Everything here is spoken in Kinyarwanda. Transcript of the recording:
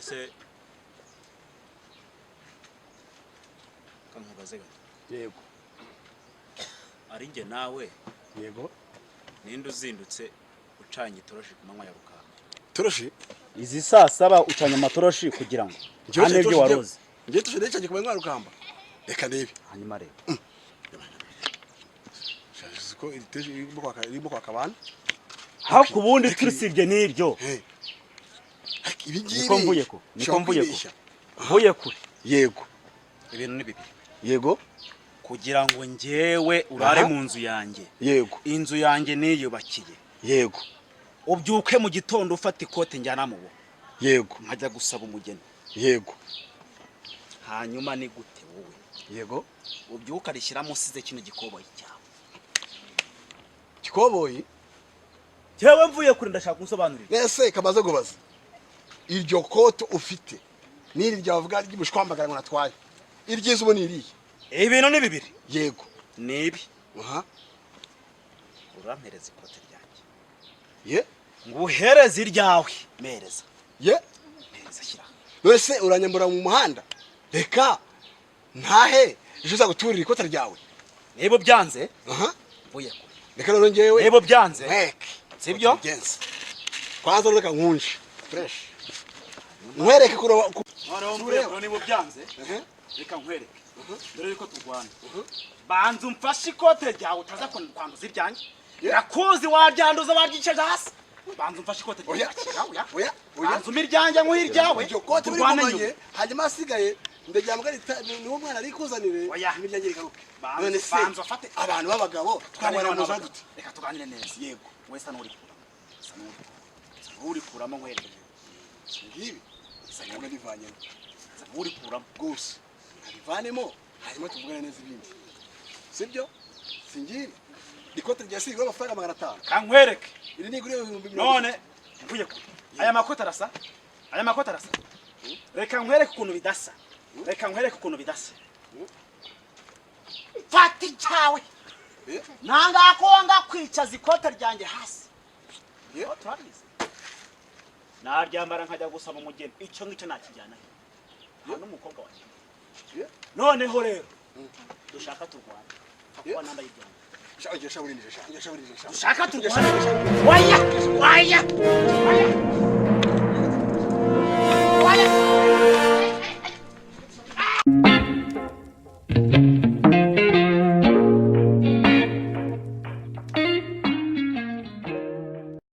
se kankubaze gato. Yego. Ari nge nawe. Yego. Ninde uzindutse ucanye itoroshi ku manywa ya rukamba. Toroshi? Izi saa 7 ucanye amatoroshi kugira ngo ane byo waroze. Ngiye tushede cyane ku manywa ya rukamba. Reka ndebe. Hanyuma rero. Ko iriteje irimo kwa kabana. Ha kubundi turisibye nibyo. Ibi ngibi. Niko mvuye ko. Mvuye kure. Yego. Ibintu ni bibiri. Yego. Kugira ngo njyewe urare mu nzu yanjye. Yego. Inzu yanjye niyubakiye. Yego. Ubyuke mu gitondo ufata ikote njyana mu bo. Yego. Nkajya gusaba umugeni. Yego. Hanyuma ni gute wowe? Yego. Ubyuka rishyiramo usize kino gikoboyi cyawe. Gikoboyi? Jewe mvuye kure ndashaka kunsobanurira. Ese kamaze gubaza. Iryo kote ufite niri ryavuga ry'umushwambagara ngo natwaye. Iryiza ubu niriye. Ibintu ni bibiri. Yego. Nibi. Aha. Urampereza ikote ryanjye. Ye? Nguhereza iryawe. Mereza. Ye? Mereza shyira. Wese uranyambura mu muhanda. Reka ntahe ejo uzaguturira ikote ryawe. Niba byanze. Aha. Mvuye kure. Reka none ngewe. Niba byanze. Reka. Sibyo? Kwanza reka nkunje. Fresh. Nkwereke kuro. None niba byanze. Reka nkwereke. Dore yuko turwana. Banza umfashe ikote ryawe utaza kwanduza iryanjye. Yakuzi wajyanduza waryicaje hasi. Banza umfashe ikote ryawe. Oya. Banza umiryanjye nko hiryawe. Iryo kote bikomanye hanyuma asigaye ndajyambwa ni wo mwana ari kuzanire imiryango igaruke. None se abantu babagabo twabana mu zadute. Reka tuganire neza. Yego. Wese nuri kuramo. Uri kuramo nkwerekeje. Ngibi. Sanyanga divanye. Uri kuramo gose. Ivanemo hanyuma tuvugane neza ibindi. Sibyo? Singibi. Ikote rya siri amafaranga 500. Kankwereke. Iri ni gure 1000. None mvuye kure. Aya makota arasa. Reka nkwereke ukuntu bidasa. Fati cyawe. Nanga konga kwicaza ikote ryanjye hasi. Yo turabizi. Naryambara nkajya gusaba umugeni. Icyo ngicyo nakijyana. Hano umukobwa wacu. Noneho rero dushaka turwana. Akwa nambaye ibyanjye. Dushaka turwana. Waya. Waya.